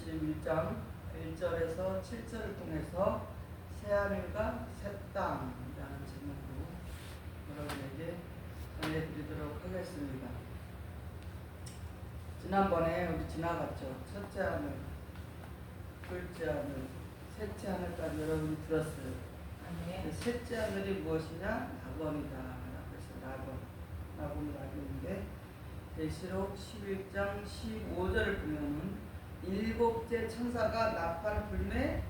51장 1절에서 7절을 통해서 새하늘과 새 땅이라는 제목으로 여러분에게 전해드리도록 하겠습니다. 지난번에 우리 지나갔죠. 첫째 하늘, 둘째 하늘, 셋째 하늘까지 여러분이 들었어요. 네. 셋째 하늘이 무엇이냐? 낙원이다. 그래서 낙원인데 계시록 11장 15절을 보면은 일곱째 천사가 나팔을 불매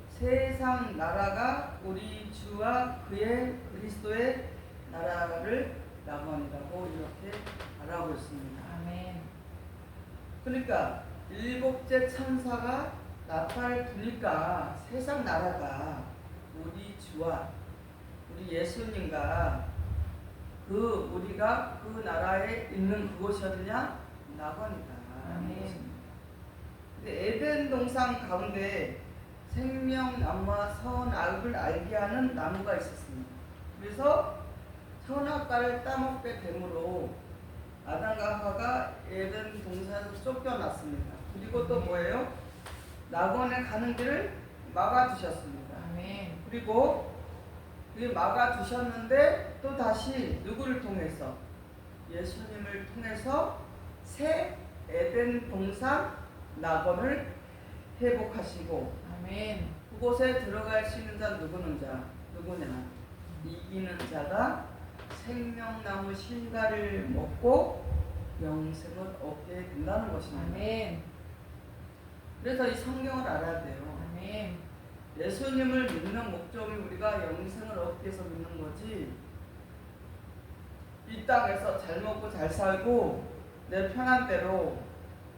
세상 나라가 우리 주와 그의 그리스도의 나라를 낙원이라고 이렇게 말하고 있습니다. 아멘. 그러니까 일곱째 천사가 나팔을 불니까 세상 나라가 우리 주와 우리 예수님과 우리가 그 나라에 있는 그곳이 어디냐? 낙원이다. 아멘. 근데 에덴 동산 가운데 생명나무와 선악을 알게 하는 나무가 있었습니다. 그래서 선악과를 따먹게 되므로 아담과 하와가 에덴 동산에서 쫓겨났습니다. 그리고 또 뭐예요? 낙원에 가는 길을 막아두셨습니다. 아멘. 그리고 막아두셨는데 또 다시 누구를 통해서? 예수님을 통해서 새 에덴 동산 낙원을 회복하시고 아멘. 그곳에 들어갈 수 있는 자 누구냐? 이기는 자가 생명나무 실과를 먹고 영생을 얻게 된다는 것입니다. 아멘. 그래서 이 성경을 알아야 돼요. 아멘. 예수님을 믿는 목적이 우리가 영생을 얻기 위해서 믿는 거지, 이 땅에서 잘 먹고 잘 살고 내 편한 대로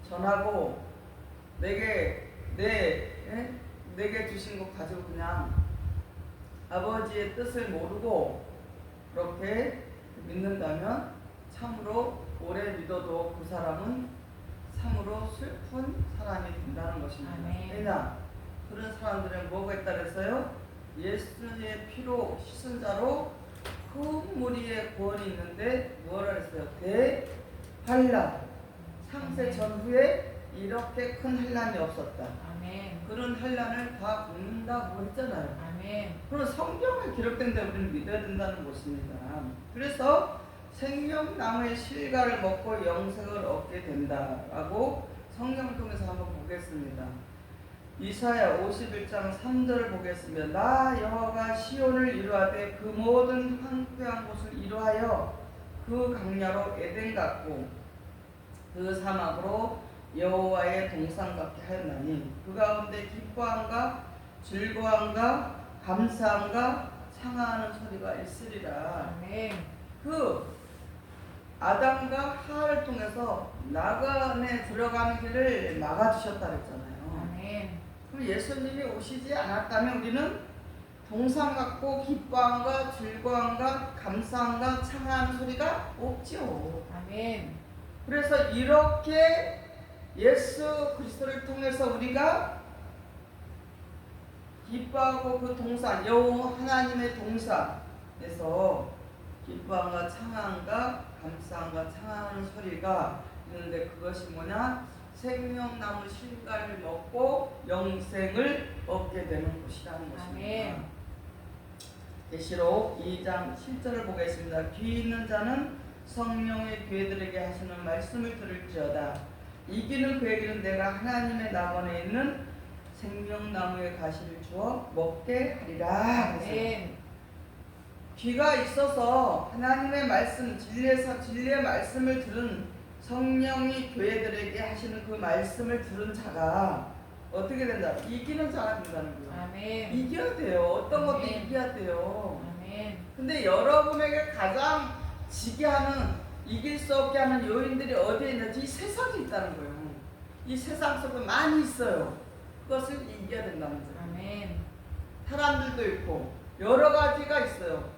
전하고 내게 주신 것 가지고 그냥 아버지의 뜻을 모르고 그렇게 믿는다면 참으로 오래 믿어도 그 사람은 참으로 슬픈 사람이 된다는 것입니다. 아멘. 왜냐? 그런 사람들은 뭐가 있다 그랬어요? 예수의 피로 씻은 자로 큰 무리의 구원이 있는데 뭐라 그랬어요? 대환란, 창세 전후에 이렇게 큰 환란이 없었다. 아멘. 그런 환란을 다 겪는다고 했잖아요. 아멘. 그런 성경에 기록된 데 우리는 믿어야 된다는 것입니다. 그래서 생명나무의 실과를 먹고 영생을 얻게 된다라고 성경을 통해서 한번 보겠습니다. 이사야 51장 3절을 보겠습니다. 나 여호와가 시온을 이루하되 그 모든 황폐한 곳을 이루하여 그 강야로 에덴 같고 그 사막으로 여호와의 동산 같게 하였나니 그 가운데 기뻐함과 즐거움과 감사함과 창하는 소리가 있으리라. 아멘. 그 아담과 하와를 통해서 낙원에 들어가는 길을 막아주셨다 그랬잖아요. 아멘. 그럼 예수님이 오시지 않았다면 우리는 동산 같고 기뻐함과 즐거움과 감사함과 창하는 소리가 없지요. 아멘. 그래서 이렇게 예수 그리스도를 통해서 우리가 기뻐하고 그 동산, 여호와 하나님의 동산에서 기뻐함과 창함과 감사함과 창하는 소리가 있는데 그것이 뭐냐? 생명나무 실과를 먹고 영생을 얻게 되는 곳이라는 것입니다. 아멘. 계시록 2장 7절을 보겠습니다. 귀 있는 자는 성령의 교회들에게 하시는 말씀을 들을지어다. 이기는 그에게는 내가 하나님의 낙원에 있는 생명나무의 가시를 주어 먹게 하리라. 아멘. 귀가 있어서 하나님의 말씀, 진리의 말씀을 들은 성령이 교회들에게 하시는 그 말씀을 들은 자가 어떻게 된다? 이기는 자가 된다는 거예요. 아멘. 이겨야 돼요. 어떤 것도 아멘. 이겨야 돼요. 아멘. 근데 여러분에게 가장 지게 하는, 이길 수 없게 하는 요인들이 어디에 있는지 이 세상에 있다는 거예요. 이 세상 속에 많이 있어요. 그것을 이겨야 된다는 거예요. 아멘. 사람들도 있고 여러 가지가 있어요.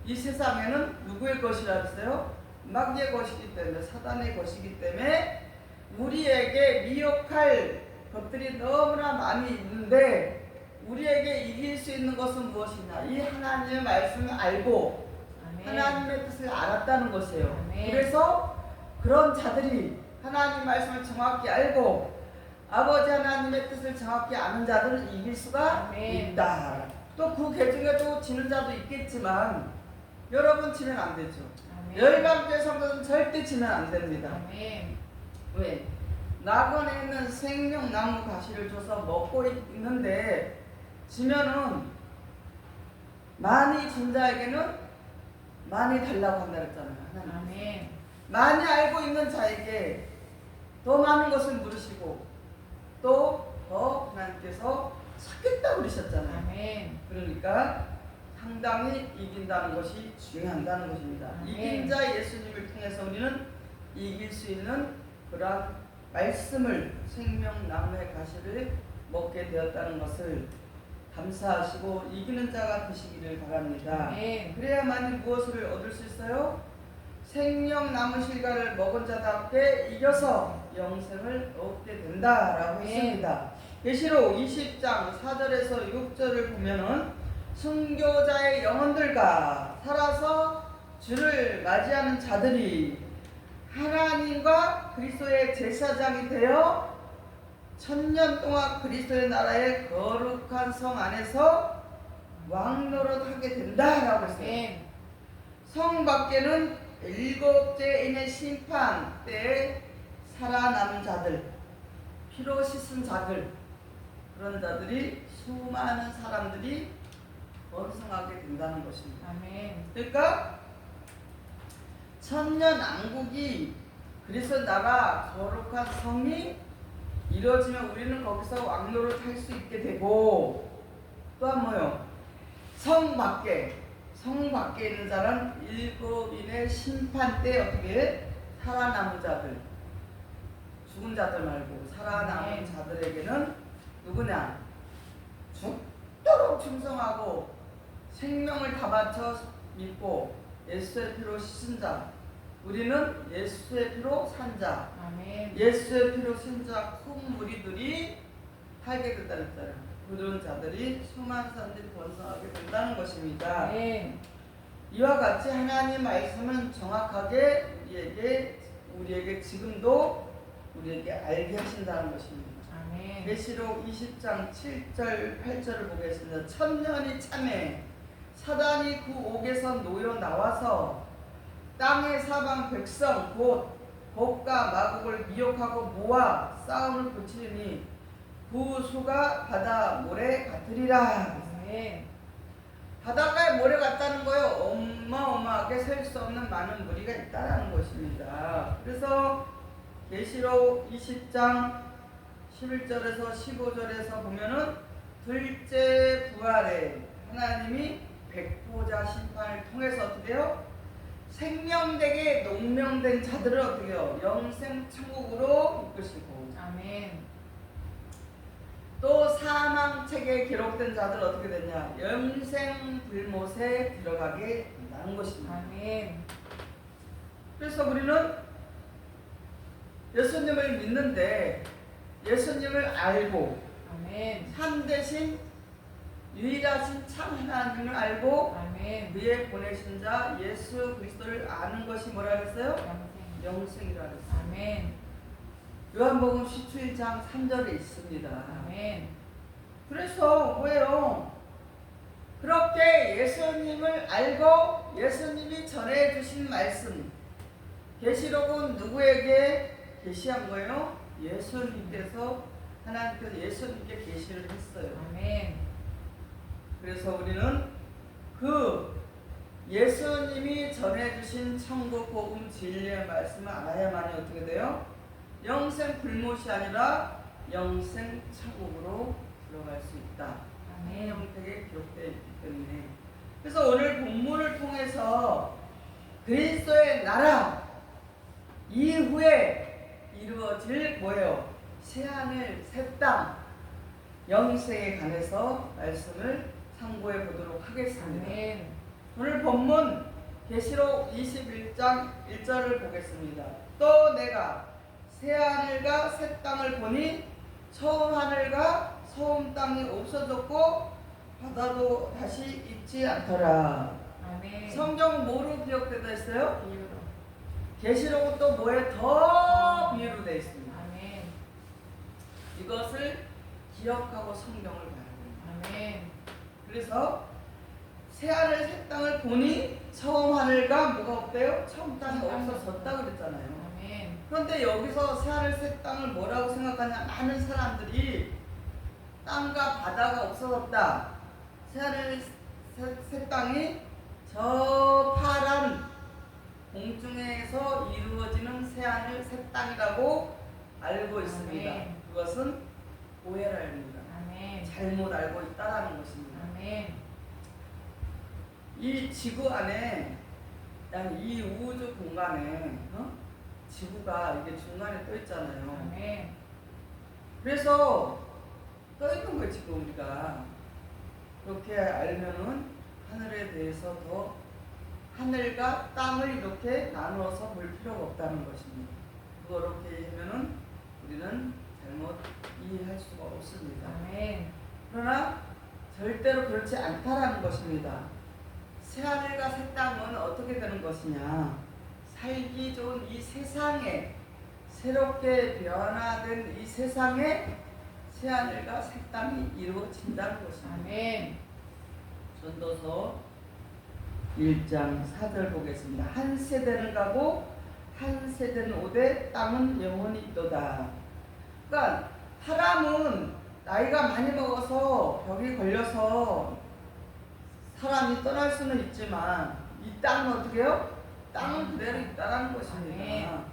이 세상에는 누구의 것이라 했어요? 마귀의 것이기 때문에, 사단의 것이기 때문에 우리에게 미혹할 것들이 너무나 많이 있는데 우리에게 이길 수 있는 것은 무엇이냐? 이 하나님의 말씀을 알고 아멘. 하나님의 뜻을 알았다는 것이에요. 아멘. 그래서 그런 자들이 하나님 말씀을 정확히 알고 아버지 하나님의 뜻을 정확히 아는 자들은 이길 수가 아멘. 있다. 또 그 계중에도 지는 자도 있겠지만 여러분 지면 안 되죠. 아멘. 열방교회 성도는 절대 지면 안 됩니다. 아멘. 왜? 낙원에 있는 생명나무 가시를 줘서 먹고 있는데 지면은 많이 준 자에게는 많이 달라고 한다 그랬잖아요. 하나님. 아멘. 많이 알고 있는 자에게 더 많은 것을 물으시고 또 더 하나님께서 찾겠다고 그러셨잖아요. 아멘. 그러니까 상당히 이긴다는 것이 중요하다는 것입니다. 아멘. 이긴 자 예수님을 통해서 우리는 이길 수 있는 그러한 말씀을 생명나무의 가시를 먹게 되었다는 것을 감사하시고 이기는 자가 되시기를 바랍니다. 아멘. 그래야만이 무엇을 얻을 수 있어요? 생명나무 실과를 먹은 자답게 이겨서 영생을 얻게 된다라고 아멘. 했습니다. 계시록 20장 4절에서 6절을 보면은 순교자의 영혼들과 살아서 주를 맞이하는 자들이 하나님과 그리스도의 제사장이 되어 1000년 동안 그리스도의 나라의 거룩한 성 안에서 왕노릇하게 된다라고 했어요. 아멘. 성 밖에는 7제인의 심판 때에 살아남은 자들, 피로 씻은 자들, 그런 자들이 수많은 사람들이 번성하게 된다는 것입니다. 아멘. 그러니까 천년 왕국이 그리스도 나라 거룩한 성이 이루어지면 우리는 거기서 왕노를 탈 수 있게 되고, 또한 뭐요? 성 밖에 있는 자는 7인의 심판 때 어떻게 살아남은 자들, 죽은 자들 말고 살아남은 자들에게는 누구냐? 죽도록 충성하고 생명을 다 바쳐 믿고 예수의 피로 씻은 자, 우리는 예수의 피로 산 자, 아멘. 예수의 피로 산 자 큰 무리들이 살게 된다는 거잖아요. 그런 자들이 수많은 사람들이 번성하게 된다는 것입니다. 아멘. 이와 같이 하나님 말씀은 정확하게 우리에게 지금도 우리에게 알게 하신다는 것입니다. 아멘. 계시록 20장 7절 8절을 보겠습니다. 천년이 참에 사단이 그 옥에서 놓여 나와서 땅의 사방 백성 곧 곡과 마곡을 미혹하고 모아 싸움을 붙이니 그 수가 바다 모래 같으리라. 아멘. 바닷가에 모래 같다는 거예요. 어마어마하게 셀 수 없는 많은 무리가 있다는 것입니다. 그래서 계시록 20장 11절에서 15절에서 보면은 둘째 부활에 하나님이 백보자 심판을 통해서 어떻게 해요? 생명되게 농명된 자들을 어떻게 해요? 영생 천국으로 이끄시고, 아멘. 또 사망책에 기록된 자들 어떻게 되냐? 영생 불못에 들어가게 된다는 것입니다. 아멘. 그래서 우리는 예수님을 믿는데 예수님을 알고 아멘. 참 대신 유일하신 참 하나님을 알고 아멘. 그의 보내신 자 예수 그리스도를 아는 것이 뭐라 그랬어요? 영생. 영생이라 그랬어요. 아멘. 요한복음 17장 3절에 있습니다. 아멘. 그래서 뭐예요? 그렇게 예수님을 알고 예수님이 전해주신 말씀, 계시록은 누구에게 계시한 거예요? 예수님께서, 하나님께서 예수님께 계시를 했어요. 아멘. 그래서 우리는 그 예수님이 전해주신 천국 복음 진리의 말씀을 알아야만이 어떻게 돼요? 영생 불못이 아니라 영생 천국으로 들어갈 수 있다. 아멘. 영택에 기록되어 있기 때문에. 그래서 오늘 본문을 통해서 그리스도의 나라 이후에 이루어질 뭐예요? 새하늘 새 땅 영생에 관해서 말씀을 참고해 보도록 하겠습니다. 아멘. 오늘 본문 계시록 21장 1절을 보겠습니다. 또 내가 새 하늘과 새 땅을 보니 처음 하늘과 처음 땅이 없어졌고 바다도 다시 있지 않더라. 아멘. 성경 뭐로 기록되어 있어요? 비유로. 계시록은 또 뭐에 더 비유로 되어 있습니다. 아멘. 이것을 기억하고 성경을 봐야 됩니다. 아멘. 그래서 새하늘 새 땅을 보니 처음 하늘과 뭐가 없대요? 처음 땅이 없어졌다 그랬잖아요. 아멘. 그런데 여기서 새하늘 새 땅을 뭐라고 생각하냐? 많은 사람들이 땅과 바다가 없어졌다. 새하늘 새 땅이 저 파란 공중에서 이루어지는 새하늘 새 땅이라고 알고 있습니다. 아멘. 그것은 오해랍니다. 아멘. 잘못 알고 있다라는 것입니다. 아멘. 이 지구 안에, 이 우주 공간에 지구가 이게 중간에 떠 있잖아요. 아멘. 그래서 떠 있는 거예요. 지금 우리가 그렇게 알면은 하늘에 대해서 더 하늘과 땅을 이렇게 나누어서 볼 필요가 없다는 것입니다. 그렇게 하면은 우리는 잘못 이해할 수가 없습니다. 아멘. 그러나 절대로 그렇지 않다라는 것입니다. 새하늘과 새 땅은 어떻게 되는 것이냐? 살기 좋은 이 세상에, 새롭게 변화된 이 세상에 새하늘과 새 땅이 이루어진다는 것입니다. 아멘. 전도서 1장 4절 보겠습니다. 한 세대는 가고 한 세대는 오되 땅은 영원히 있도다. 그러니까 사람은 나이가 많이 먹어서 병이 걸려서 사람이 떠날 수는 있지만 이 땅은 어떻게 해요? 땅은 그대로 있다는 것입니다.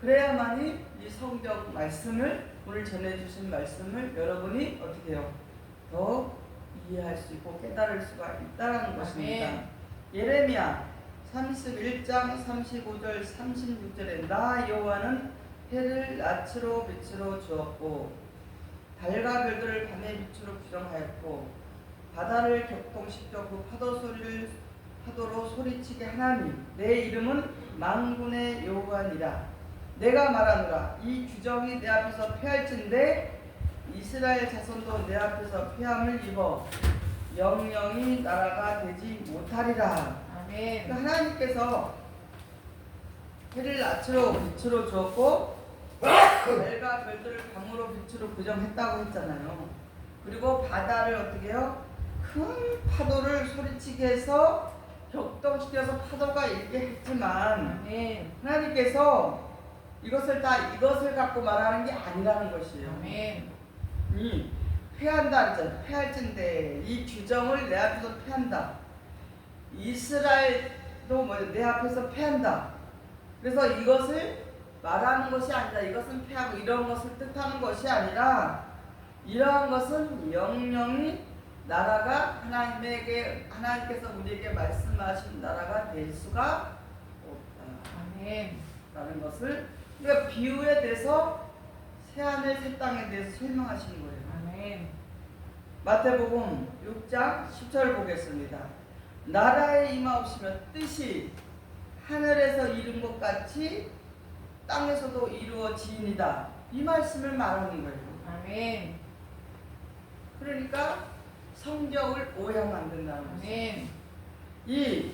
그래야만이 이 성경 말씀을, 오늘 전해주신 말씀을 여러분이 어떻게 해요? 더 이해할 수 있고 깨달을 수가 있다는 것입니다. 예레미야 31장 35절 36절에 나 여호와는 해를 낯으로 빛으로 주었고 달과 별들을 밤의 빛으로 규정하였고 바다를 격동시켜 그 파도로 소리치게 하나님 내 이름은 만군의 여호와니라. 내가 말하노라 이 규정이 내 앞에서 패할진대 이스라엘 자손도 내 앞에서 패함을 입어 영영이 나라가 되지 못하리라. 아멘. 그러니까 하나님께서 해를 낯으로 빛으로 주었고 달과 별들을 밤으로 빛으로 규정했다고 했잖아요. 그리고 바다를 어떻게 해요? 큰 파도를 소리치게 해서 격동시켜서 파도가 일게 했지만 아멘. 하나님께서 이것을 갖고 말하는 게 아니라는 것이에요. 아멘. 이 패한다 그랬잖아요. 패할진대 이 규정을 내 앞에서 패한다. 이스라엘도 내 앞에서 패한다. 그래서 이것을 말하는 것이 아니라 이것은 패하고 이런 것을 뜻하는 것이 아니라 이러한 것은 영영이 나라가 하나님께서 우리에게 말씀하신 나라가 될 수가 없다. 아멘. 라는 것을 그러니까 비유에 대해서 새하늘 새 땅에 대해서 설명하시는 거예요. 아멘. 마태복음 6장 10절 보겠습니다. 나라에 임하옵시며 뜻이 하늘에서 이룬 것 같이 땅에서도 이루어지이다. 이 말씀을 말하는 거예요. 아멘. 그러니까 성경을 오해하면 안 된다는 거예요. 아멘. 이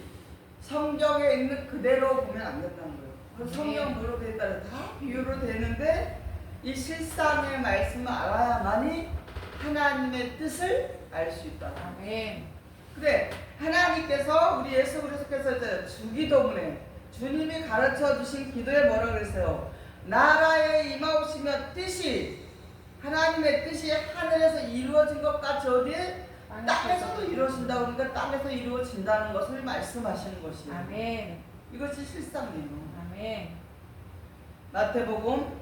성경에 있는 그대로 보면 안 된다는 거예요. 그 성경 뭐로 되어 있다? 다 비유로 되는데 이 실상의 말씀을 알아야만이 하나님의 뜻을 알 수 있다. 아멘. 그래, 하나님께서 우리 예수 그리스도께서 주기도문에 주님이 가르쳐 주신 기도에 뭐라 그랬어요? 나라에 임하오시며 뜻이 하나님의 뜻이 하늘에서 이루어진 것 같이 어디에? 땅에서도 이루어진다. 그러니까 땅에서 이루어진다는 것을 말씀하시는 것이에요. 아멘. 이것이 실상이에요. 아멘. 마태복음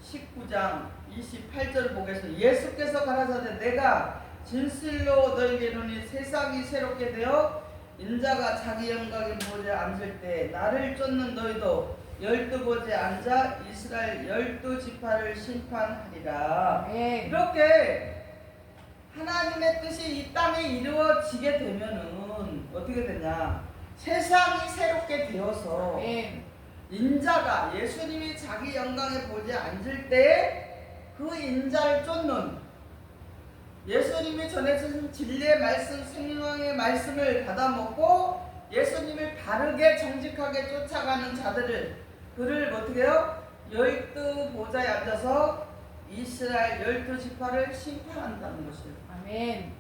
19장 28절을 보겠습니다. 예수께서 가라사대 내가 진실로 너희에게 이르노니 세상이 새롭게 되어 인자가 자기 영광의 보좌에 앉을 때 나를 쫓는 너희도 12보좌에 앉아 이스라엘 12지파를 심판하리라. 아멘. 이렇게 하나님의 뜻이 이 땅에 이루어지게 되면은 어떻게 되냐? 세상이 새롭게 되어서 아멘. 인자가 예수님이 자기 영광의 보좌에 앉을 때 그 인자를 쫓는 예수님이 전해주신 진리의 말씀, 생명의 말씀을 받아먹고 예수님을 바르게 정직하게 쫓아가는 자들을 그를 어떻게 해요? 12보좌에 앉아서 이스라엘 12지파를 심판한다는 것이에요. 아멘.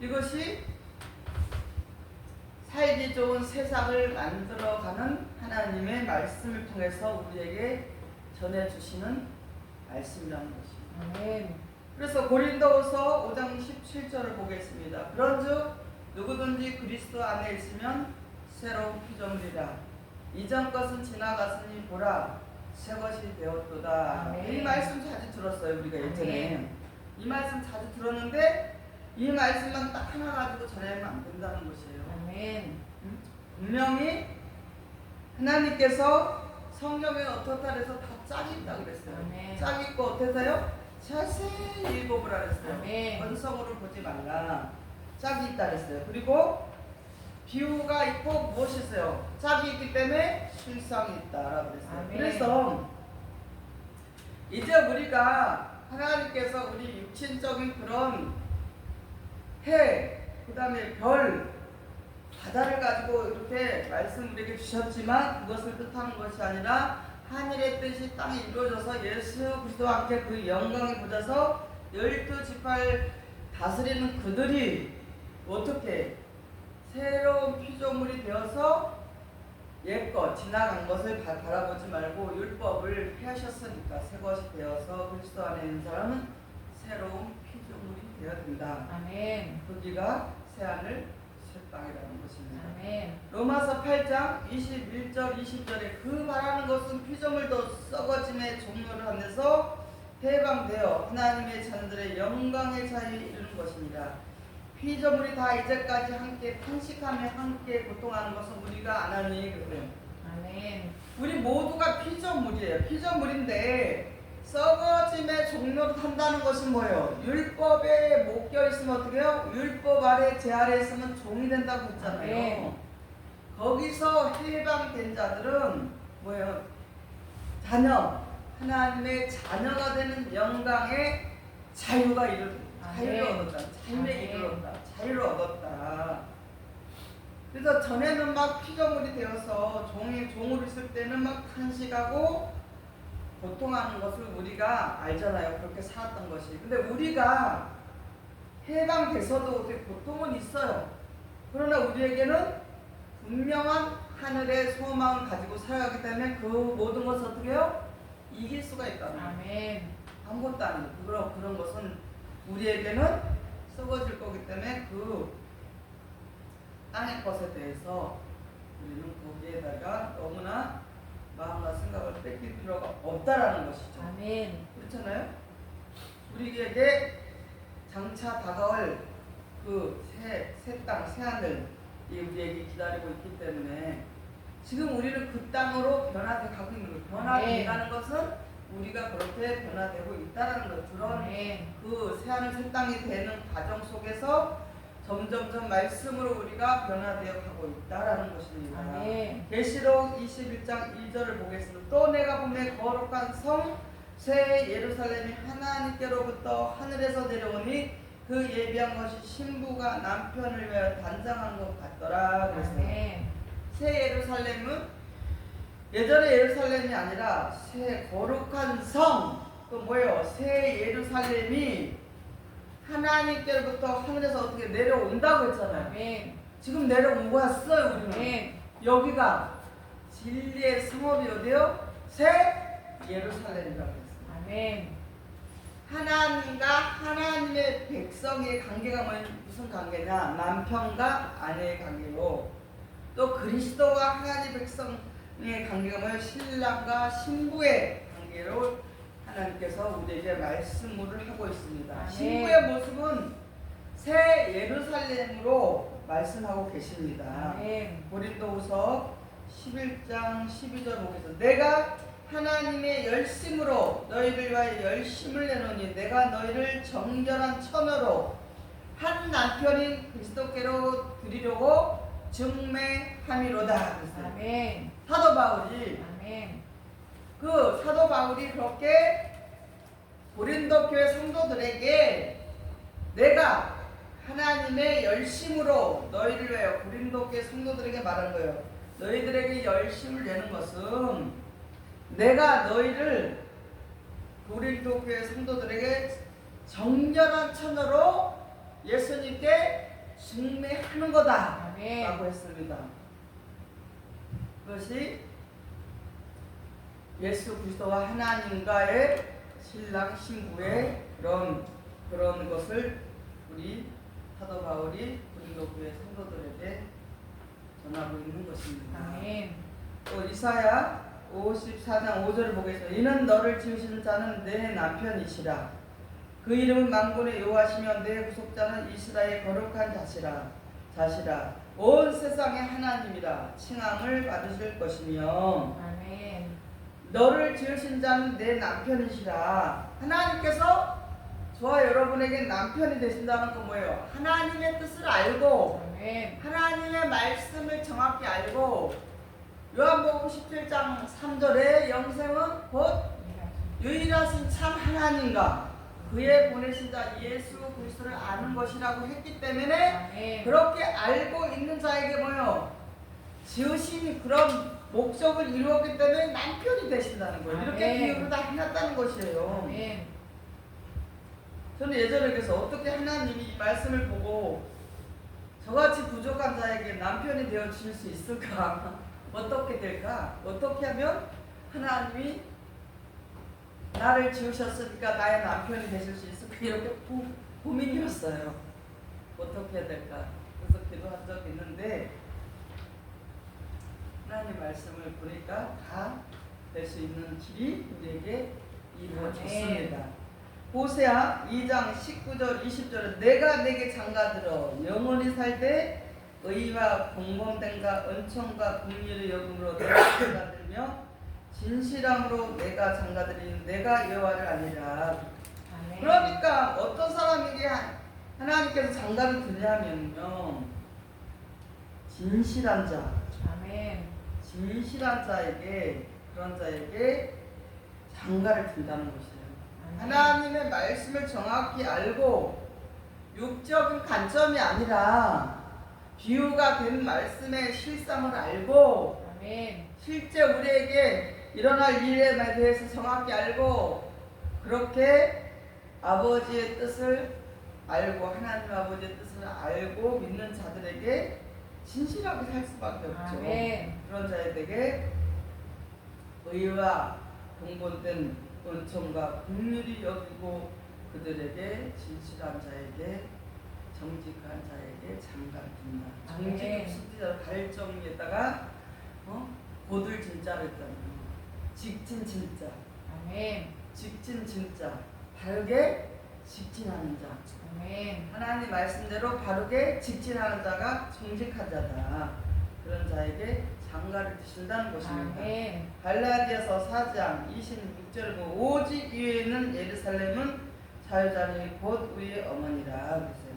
이것이 살기 좋은 세상을 만들어가는 하나님의 말씀을 통해서 우리에게 전해주시는 말씀이라는 것입니다. 아멘. 그래서 고린도후서 5장 17절을 보겠습니다. 그런즉 누구든지 그리스도 안에 있으면 새로운 피조물이라. 이전 것은 지나갔으니 보라 새 것이 되었도다. 아멘. 이 말씀 자주 들었어요. 우리가 예전에. 아멘. 이 말씀 자주 들었는데 이 말씀만 딱 하나 가지고 전하면 안 된다는 것이에요. 아멘. 분명히 하나님께서 성경에 어떻다 해서 다 짝이 있다고 그랬어요. 아멘. 짝이 있고 어때서요? 자세히 읽어보라 그랬어요. 아멘. 원성으로 보지 말라. 짝이 있다 그랬어요. 그리고 비유가 있고 무엇이 있어요? 짝이 있기 때문에 실상이 있다라고 그랬어요. 아멘. 그래서 이제 우리가 하나님께서 우리 육신적인 그런 해, 그 다음에 별, 바다를 가지고 이렇게 말씀 우리에게 주셨지만 그것을 뜻하는 것이 아니라 하늘의 뜻이 땅에 이루어져서 예수 그리스도와 함께 그 영광에 보자서 12지파를 다스리는 그들이 어떻게 새로운 피조물이 되어서 옛것 지나간 것을 바라보지 말고 율법을 폐하셨으니까 새 것이 되어서 그리스도 안에 있는 사람은 새로운 피조물이 되어야 된다. 아멘. 거기가 새하늘 새 땅이라는 것입니다. 아멘. 로마서 8장 21절 20절에 그 바라는 것은 피조물도 썩어짐의 종로를 하면서 해방되어 하나님의 자녀들의 영광의 자리에 이르는 것입니다. 피조물이 다 이제까지 함께 탄식하며 함께 고통하는 것은 우리가 안 하니 그래요. 아멘. 우리 모두가 피조물이에요. 피조물인데 썩어짐의 종로를 한다는 것은 뭐예요? 율법에 묶여 있으면 어떻게 해요? 율법 아래 제 아래 있으면 종이 된다고 했잖아요. 네. 거기서 해방된 자들은 뭐예요? 자녀, 하나님의 자녀가 되는 영광의 자유가 자유를 얻었다. 자유에 이르렀다. 자유를 얻었다. 그래서 전에는 막 피조물이 되어서 종으로 있을 때는 막 탄식하고 고통하는 것을 우리가 알잖아요. 그렇게 살았던 것이. 근데 우리가 해방돼서도 어떻게 고통은 있어요. 그러나 우리에게는 분명한 하늘의 소망을 가지고 살아가기 때문에 그 모든 것을 어떻게 해요? 이길 수가 있다는 거예요. 아멘. 아무것도 아니에요. 그런 것은 우리에게는 썩어질 거기 때문에 그 땅의 것에 대해서 우리는 거기에다가 너무나 마음과 생각을 뺏길 필요가 없다라는 것이죠. 아멘. 그렇잖아요? 우리에게 장차 다가올 그 새 땅, 새 하늘이 우리에게 기다리고 있기 때문에 지금 우리는 그 땅으로 변화돼 가고 있는 거예요. 변화된다는 것은 우리가 그렇게 변화되고 있다는 것. 그런 그 새 하늘 새 땅이 되는 과정 속에서 점점점 말씀으로 우리가 변화되어 가고 있다라는 것입니다. 계시록 21장 2절을 보겠습니다. 또 내가 보매 거룩한 성 새 예루살렘이 하나님께로부터 하늘에서 내려오니 그 예비한 것이 신부가 남편을 위하여 단장한 것 같더라. 그랬어요. 새 예루살렘은 예전의 예루살렘이 아니라 새 거룩한 성, 또 뭐예요? 새 예루살렘이 하나님께로부터 하늘에서 어떻게 내려온다고 했잖아요. 지금 내려온 왔어요. 우리는 여기가 진리의 성읍이 어디요? 새 예루살렘이라고 했어요. 하나님과 하나님의 백성의 관계가 무슨 관계냐? 남편과 아내의 관계로, 또 그리스도와 하나님 백성의 관계가 뭐예요? 신랑과 신부의 관계로 하나님께서 우리에게 말씀을 하고 있습니다. 신부의 모습은 새 예루살렘으로 말씀하고 계십니다. 고린도후서 11장 12절 보겠습니다. 내가 하나님의 열심으로 너희를 위하여 열심을 내노니 내가 너희를 정결한 처녀로 한 남편인 그리스도께로 드리려고 증매함이로다. 사도 바울이 그렇게 고린도 교회 성도들에게 내가 하나님의 열심으로 너희를 위하여 고린도 교회 성도들에게 말한 거예요. 너희들에게 열심을 내는 것은 내가 너희를 고린도 교회 성도들에게 정결한 처녀로 예수님께 숭배하는 거다 아멘. 라고 했습니다. 그것이 예수 그리스도와 하나님과의 신랑 신부의 그런 것을 우리 사도 바울이 고린도 교회 성도들에게 전하고 있는 것입니다. 아멘. 또 이사야 54장 5절을 보겠습니다. 이는 너를 지으신 자는 내 남편이시라. 그 이름은 만군의 여호와시며 내 구속자는 이스라엘의 거룩한 자시라. 온 세상의 하나님이라 칭함을 받으실 것이며 아멘. 너를 지으신 자는 내 남편이시라. 하나님께서 저와 여러분에게 남편이 되신다는 건 뭐예요? 하나님의 뜻을 알고 아멘. 하나님의 말씀을 정확히 알고 요한복음 17장 3절에 영생은 곧 유일하신 참 하나님과 그의 보내신 자 예수 그리스도를 아는 것이라고 했기 때문에 아멘. 그렇게 알고 있는 자에게 뭐요? 지으신 그런 목적을 이루었기 때문에 남편이 되신다는 거예요. 이렇게 아멘. 비유를 다 해놨다는 것이에요. 아멘. 저는 예전에 그래서 어떻게 하나님이 이 말씀을 보고 저같이 부족한 자에게 남편이 되어 주실 수 있을까? 어떻게 될까? 어떻게 하면 하나님이 나를 지으셨으니까 나의 남편이 되실 수 있을까? 이렇게 고민이었어요. 어떻게 해야 될까? 그래서 기도한 적이 있는데 하나님 말씀을 보니까 다 될 수 있는 길이 우리에게 이루어졌습니다. 호세아 2장 19절 20절은 내가 내게 장가들어 영원히 살되 의와 공범됨과 은총과 긍휼의 여금으로 내가 장가들며 진실함으로 내가 장가들이는 내가 여호와를 아니라. 아멘. 그러니까 어떤 사람에게 하나님께서 장가를 드냐면요, 진실한 자, 아멘. 진실한 자에게, 그런 자에게 장가를 든다는 것이에요. 아멘. 하나님의 말씀을 정확히 알고 육적인 관점이 아니라 비유가 된 말씀의 실상을 알고 아멘. 실제 우리에게 일어날 일에 대해서 정확히 알고 그렇게 아버지의 뜻을 알고 하나님 아버지의 뜻을 알고 믿는 자들에게 진실하게 살 수밖에 없죠. 아멘. 그런 자에게 의와 공본된 은총과 긍휼이 여기고 그들에게 진실한 자에게 정직한 자에게 장가를 든다. 정직은 진짜 발정에다가 고들 진짜를 했잖아요. 직진 진짜. 아멘. 직진 진짜. 바르게 직진하는 자. 아멘. 하나님 말씀대로 바르게 직진하는 자가 정직한 자다. 그런 자에게 장가를 드신다는 것입니다. 아멘. 갈라디아서 4장 26절에 보면 오직 위에는 예루살렘은 자유자니 곧 우리의 어머니라 그랬어요.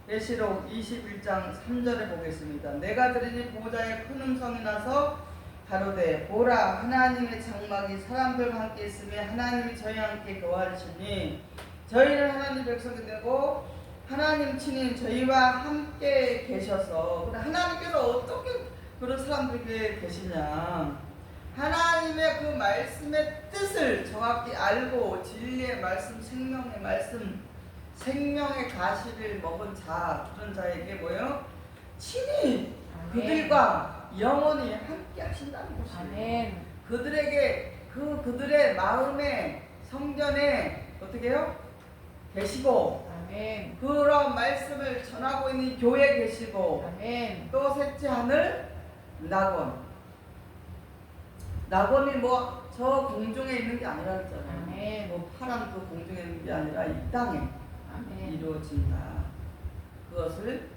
계시록 21장 3절에 보겠습니다. 내가 들으니 보호자의 큰 음성이 나서 가로되 보라 하나님의 장막이 사람들과 함께 있으며 하나님이 저희와 함께 교활하시니 저희는 하나님 백성이 되고 하나님 친히 저희와 함께 계셔서. 하나님께서 어떻게 그런 사람들에게 계시냐, 하나님의 그 말씀의 뜻을 정확히 알고 진리의 말씀, 생명의 말씀, 생명의 가시를 먹은 자, 그런 자에게 뭐요? 친히 그들과 영원히 함께 하신다는 것이에요. 아멘. 그들에게 그들의 마음에 성전에 어떻게 해요? 계시고 아멘. 그런 말씀을 전하고 있는 교회에 계시고 아멘. 또 셋째 하늘 낙원이 뭐 저 공중에 있는 게 아니라 했잖아요. 아멘. 뭐 파란 그 공중에 있는 게 아니라 이 땅에 아멘. 이루어진다. 그것을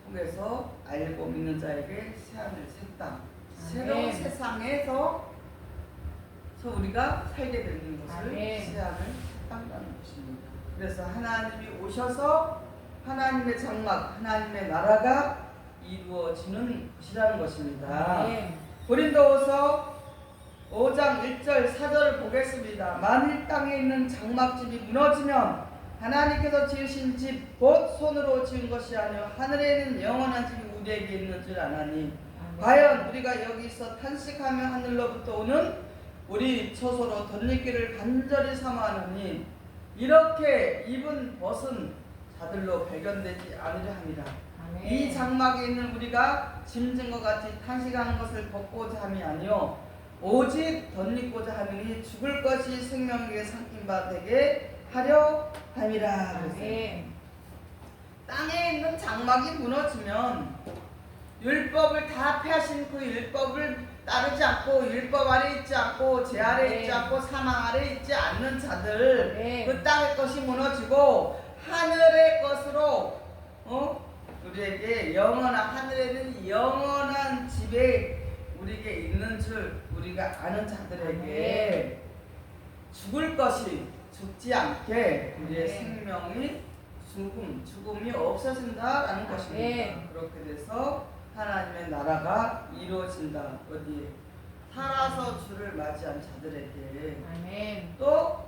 통해서 알고 믿는 자에게 새하늘 새 땅, 새로운 세상에서 우리가 살게 되는 것을 아멘. 새하늘 새 땅이라는 것입니다. 그래서 하나님이 오셔서 하나님의 장막, 하나님의 나라가 이루어지는 것이라는 것입니다. 아멘. 고린도후서 5장 1절 4절을 보겠습니다. 만일 땅에 있는 장막집이 무너지면 하나님께서 지으신 집 곧 손으로 지은 것이 아니요 하늘에 있는 영원한 집이 우리에게 있는 줄 아나니 과연 우리가 여기서 탄식하며 하늘로부터 오는 우리 처소로 덧입기를 간절히 사모하느니 이렇게 입은 벗은 자들로 발견되지 않으려 함이라. 아멘. 이 장막에 있는 우리가 짐진 것 같이 탄식하는 것을 벗고자 함이 아니요 오직 덧입고자 함이니 죽을 것이 생명에게 삼킨 바 되게 하려 함이라. 아멘. 땅에 있는 장막이 무너지면 율법을 다 폐하신 그 율법을 따르지 않고 율법 아래 있지 않고 제 아래 있지 않고 사망 아래 있지 않는 자들 그 땅의 것이 무너지고 하늘의 것으로 우리에게 영원한 하늘에는 영원한 집에 우리에게 있는 줄 우리가 아는 자들에게 죽을 것이 죽지 않게 우리의 생명이 죽음이 없어진다라는 것입니다. 그렇게 돼서 하나님의 나라가 이루어진다. 어디 살아서 주를 맞이한 자들에게 아멘. 또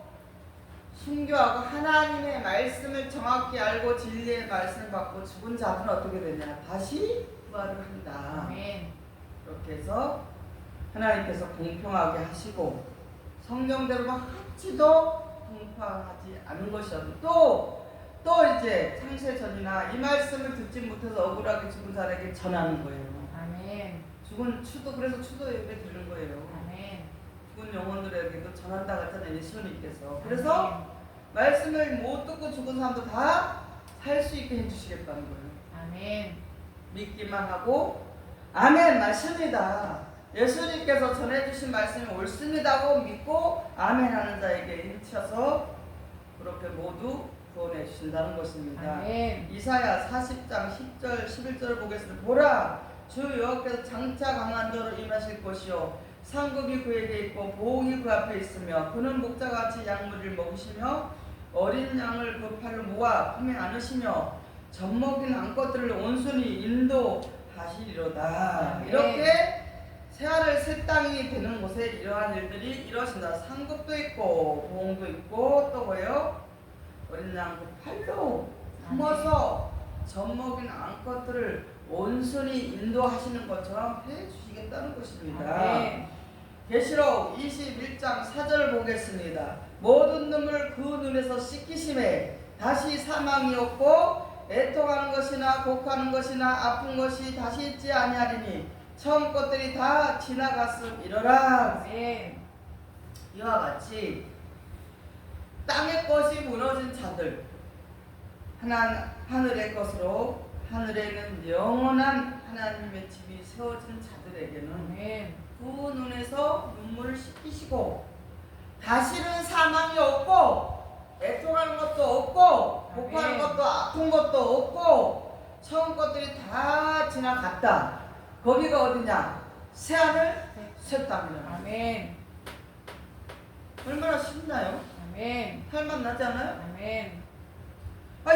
순교하고 하나님의 말씀을 정확히 알고 진리의 말씀을 받고 죽은 자들은 어떻게 되냐? 다시 부활을 한다. 아멘. 그렇게 해서 하나님께서 공평하게 하시고 성경대로만 한치도 공평하지 않은 것이어도 또 이제 창세전이나 이 말씀을 듣지 못해서 억울하게 죽은 자에게 전하는 거예요. 아멘. 죽은 추도 그래서 추도 예배 드리는 거예요. 아멘. 죽은 영혼들에게도 전한다 했잖아요. 예수님께서. 그래서 말씀을 못 듣고 죽은 사람도 다 살 수 있게 해주시겠다는 거예요. 아멘. 믿기만 하고 아멘 맞습니다. 예수님께서 전해주신 말씀이 옳습니다 하고 믿고 아멘 하는 자에게 인쳐서 그렇게 모두 구원해 주신다는 것입니다. 아멘. 이사야 40장 10절 11절을 보겠습니다. 보라 주 여호와께서 장차 강한 자로 임하실 것이요 상급이 그에게 있고 보응이 그 앞에 있으며 그는 목자같이 양무리를 먹으시며 어린 양을 그 팔로 모아 품에 안으시며 젖먹인 암컷들을 온순히 인도하시리로다. 아멘. 이렇게 새하늘 새 땅이 되는 곳에 이러한 일들이 이루어진다. 상급도 있고 보응도 있고 또 뭐예요? 어린 양 그 팔로 품어서 젖먹인 암컷들을 온순히 인도하시는 것처럼 해주시겠다는 것입니다. 아멘. 계시록 21장 4절 보겠습니다. 모든 눈물을 그 눈에서 씻기심에 다시 사망이 없고 애통하는 것이나 곡하는 것이나 아픈 것이 다시 있지 아니하리니 처음 것들이 다 지나갔음이러라. 아멘. 이와 같이 땅의 것이 무너진 자들 하늘의 것으로 하늘에는 영원한 하나님의 집이 세워진 자들에게는 아멘. 그 눈에서 눈물을 씻기시고 다시는 사망이 없고 애통하는 것도 없고 복하는 것도 아픈 것도 없고 처음 것들이 다 지나갔다. 거기가 어디냐? 새하늘 새 땅이라. 아멘. 얼마나 쉽나요? 아멘. 할만 나지 않아요? 아멘.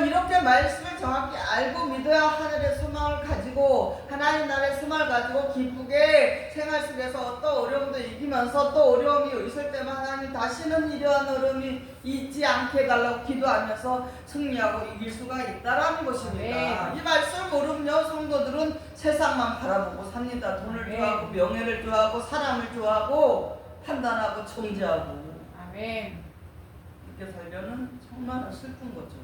이렇게 말씀을 정확히 알고 믿어야 하늘의 소망을 가지고 하나님 나라의 소망을 가지고 기쁘게 생활 속에서 어떤 어려움도 이기면서 또 어려움이 있을 때만 하나님 다시는 이러한 어려움이 있지 않게 해달라고 기도하면서 승리하고 이길 수가 있다라는 것입니다. 아멘. 이 말씀을 모르면요 성도들은 세상만 바라보고 삽니다. 돈을 아멘. 좋아하고 명예를 좋아하고 사람을 좋아하고 판단하고 정죄하고 아멘. 이렇게 살려는 정말 슬픈 거죠.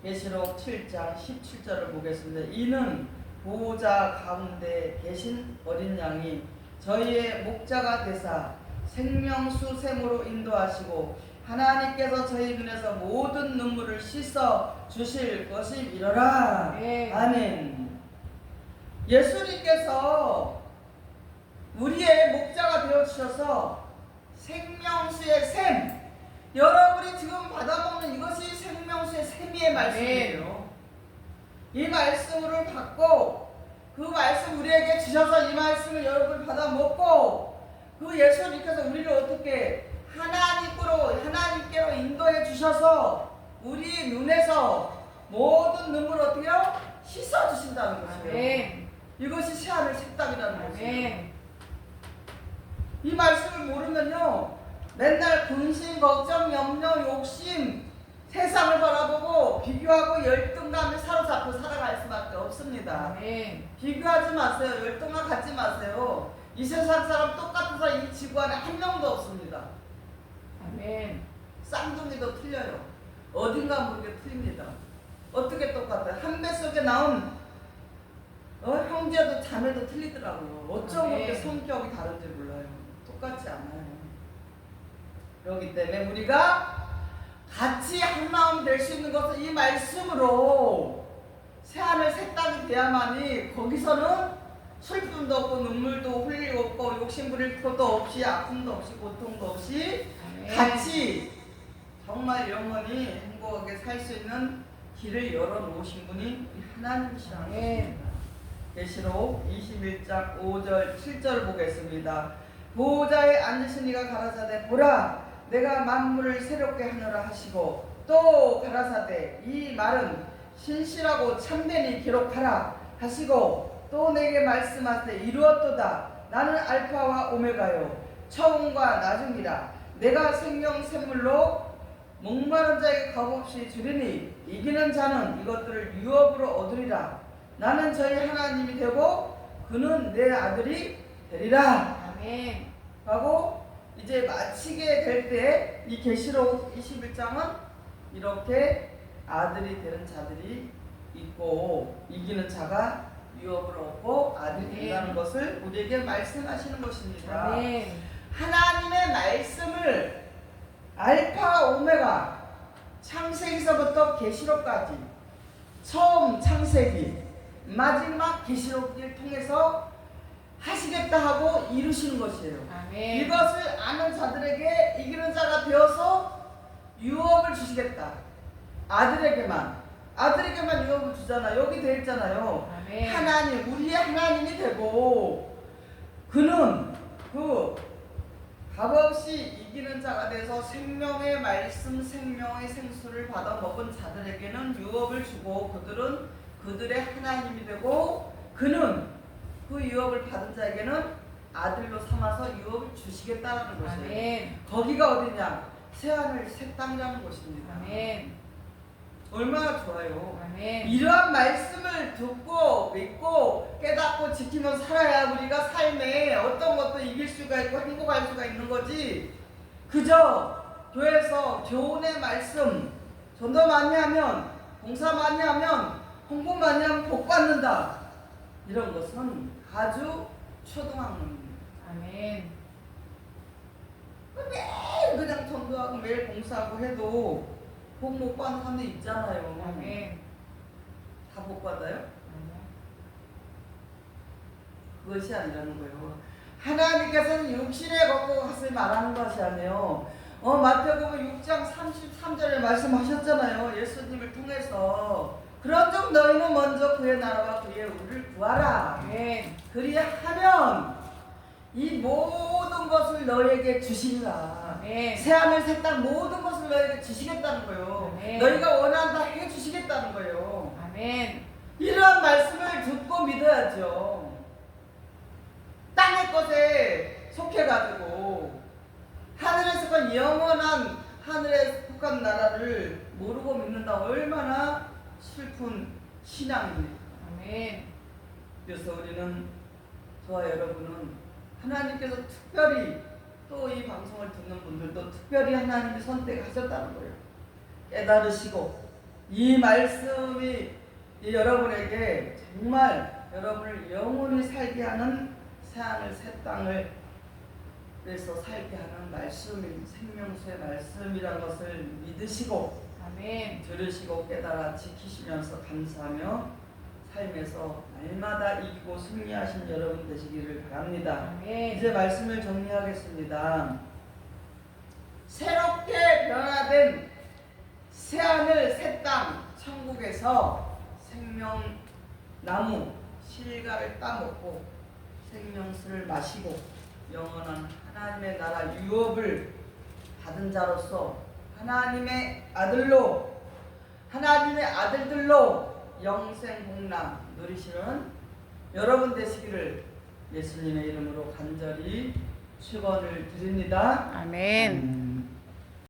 계시록 7장 17절을 보겠습니다. 이는 보호자 가운데 계신 어린 양이 저희의 목자가 되사 생명수샘으로 인도하시고 하나님께서 저희 눈에서 모든 눈물을 씻어 주실 것임이러라. 네. 아멘. 예수님께서 우리의 목자가 되어 주셔서 생명수의 샘, 여러분이 지금 받아먹는 이것이 생명수의 샘의 말씀이에요. 이 말씀을 받고 그 말씀 우리에게 주셔서 이 말씀을 여러분 받아먹고 그 예수님께서 우리를 어떻게 하나님께로 인도해 주셔서 우리 눈에서 모든 눈물을 어떻게요? 씻어 주신다는 것이에요. 아멘. 이것이 새하늘 새 땅이라는 것이에요. 아멘. 이 말씀을 모르면요 맨날 근심, 걱정, 염려, 욕심, 세상을 바라보고 비교하고 열등감에 사로잡혀 살아갈 수밖에 없습니다. 아멘. 비교하지 마세요. 열등감 갖지 마세요. 이 세상 사람 똑같은 사람 이 지구 안에 한 명도 없습니다. 아멘. 쌍둥이도 틀려요. 어딘가 모르게 틀립니다. 어떻게 똑같아요? 한 뱃속에 나온 형제도 자매도 틀리더라고요. 어쩜 그렇게 성격이 다른지 몰라요. 똑같지 않아요. 그렇기 때문에 우리가 같이 한 마음 될 수 있는 것은 이 말씀으로 새하늘 새 땅이 돼야만이 거기서는 슬픔도 없고 눈물도 흘릴 없고 욕심 부릴 것도 없이 아픔도 없이 고통도 없이 아멘. 같이 정말 영원히 행복하게 살 수 있는 길을 열어놓으신 분이 하나님이시라는 것입니다. 계시록 21장 5절 7절 보겠습니다. 보호자에 앉으신 이가 가라사대 보라 내가 만물을 새롭게 하노라 하시고 또 가라사대 이 말은 신실하고 참되니 기록하라 하시고 또 내게 말씀하시되 이루었도다 나는 알파와 오메가요 처음과 나중이라 내가 생명 샘물로 목마른 자에게 값없이 주리니 이기는 자는 이것들을 유업으로 얻으리라 나는 저희 하나님이 되고 그는 내 아들이 되리라 아멘. 하고 이제 마치게 될 때 이 계시록 21장은 이렇게 아들이 되는 자들이 있고 이기는 자가 유업을 얻고 아들이 된다는 것을 우리에게 말씀하시는 것입니다. 아멘. 하나님의 말씀을 알파 오메가 창세기서부터 계시록까지 처음 창세기 마지막 계시록을 통해서 하시겠다 하고 이루시는 것이에요. 아멘. 이것을 아는 자들에게 이기는 자가 되어서 유업을 주시겠다. 아들에게만 유업을 주잖아. 여기 되어 있잖아요. 아멘. 하나님, 우리의 하나님이 되고 그는 그 값없이 이기는 자가 돼서 생명의 말씀, 생명의 생수를 받아 먹은 자들에게는 유업을 주고 그들은 그들의 하나님이 되고 그는 그 유업을 받은 자에게는 아들로 삼아서 유업을 주시겠다는 것이에요. 아멘. 거기가 어디냐? 새하늘 새 땅이라는 것입니다. 아멘. 얼마나 좋아요. 아멘. 이러한 말씀을 듣고 믿고 깨닫고 지키며 살아야 우리가 삶에 어떤 것도 이길 수가 있고 행복할 수가 있는 거지. 그저 교회에서 교훈의 말씀 전도 많이 하면 봉사 많이 하면 홍보 많이 하면 복 받는다. 이런 것은 아주 초등학문입니다. 아멘. 매일 그냥 전도하고 매일 봉사하고 해도 복 못 받는 사람도 있잖아요. 아멘. 다 복 받아요? 그것이 아니라는 거예요. 하나님께서는 육신에 걷고 갔을 말하는 것이 아니에요. 마태복음 6장 33절에 말씀하셨잖아요. 예수님을 통해서 그런즉 너희는 먼저 그의 나라와 그의 의를 구하라. 아멘. 그리하면 이 모든 것을 너희에게 주시리라. 아멘. 새하늘 새 땅 모든 것을 너희에게 주시겠다는 거예요. 아멘. 너희가 원한다 해주시겠다는 거예요. 아멘. 이러한 말씀을 듣고 믿어야죠. 땅의 것에 속해가지고 하늘에 속한 영원한 하늘에 속한 나라를 모르고 믿는다 얼마나 슬픈 신앙입니까? 아멘. 그래서 우리는 저와 여러분은 하나님께서 특별히 또 이 방송을 듣는 분들도 특별히 하나님이 선택하셨다는 거예요. 깨달으시고 이 말씀이 여러분에게 정말 여러분을 영원히 살게 하는 새하늘 새 땅을 그래서 살게 하는 말씀인 생명수의 말씀이란 것을 믿으시고 아멘. 들으시고 깨달아 지키시면서 감사하며 삶에서 날마다 이기고 승리하신 여러분 되시기를 바랍니다. 아멘. 이제 말씀을 정리하겠습니다. 새롭게 변화된 새하늘 새 땅 천국에서 생명나무 실과를 따먹고 생명수를 마시고 영원한 하나님의 나라 유업을 받은 자로서 하나님의 아들로 하나님의 아들들로 영생 복락 누리시는 여러분 되시기를 예수님의 이름으로 간절히 축원을 드립니다. 아멘.